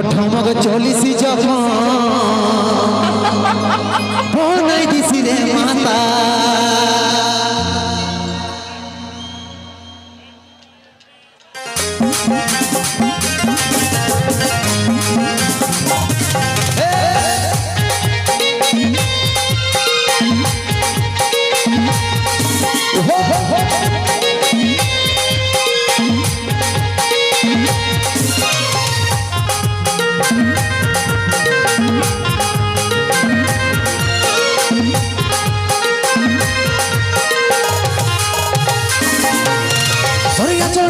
ঠমক চলিসি যখন বনাই দিছি রে মাতা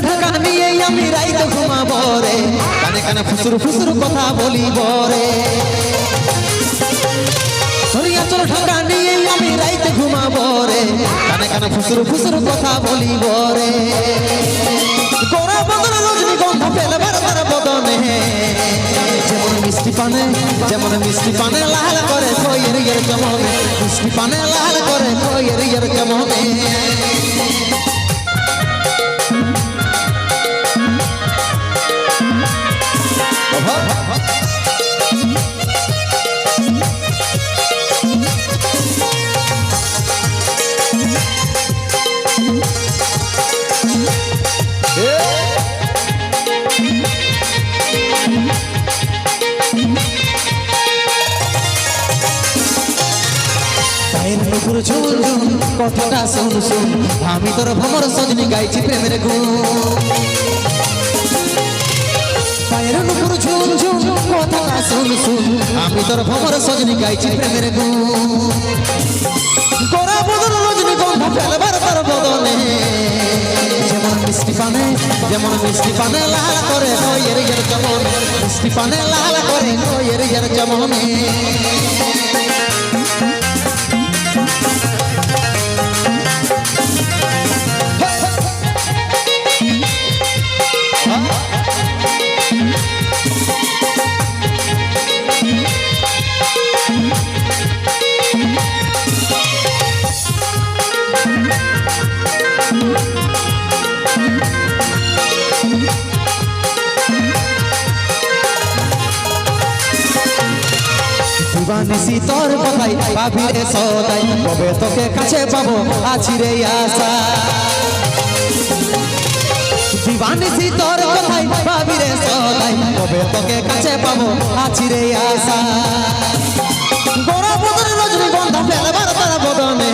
ঢাকা নিয়ে আমি রাইতে ঘুমাবো রে কানে কানে ফুসুর ফুসুর কথা বলিব রে চল ঢাকা নিয়ে আমি রাইতে ঘুমাবো রে কানে কানে ফুসুর ফুসুর কথা বলিব রে গোরা বদন রজনীগন্ধা ফেলবার তার বদনে যেমন মিষ্টি পানে লাল করে খইয়ের ইয়ের জমনে মিষ্টি পানে লাল করে খইয়ের ইয়ের জমনে কথাটা শুন শুন আমি তোর ভ্রমর সজনি গাইছি প্রেমের গুণ পায়ের নুপুর ঝুন ঝুন কথাটা শুন শুন আমি তোর ভ্রমর সজনি গাইছি প্রেমের গুণ গোরা বদন রজনীগন্ধা ফেলবার তার বদনে যেমন মিষ্টি পানে লাল করে খইয়ের ইয়ের জমন মিষ্টি পানে লাল করে খইয়ের ইয়ের জমনে দিবানিসি তোর কথাই ভাবি রে সদাই কবে তোকে কাছে পাবো আছি রে আশা দিবানিসি তোর কথাই ভাবি রে সদাই কবে তোকে কাছে পাবো আছি রে আশা গোরা বদন রজনীগন্ধা ফেলবার তার বদনে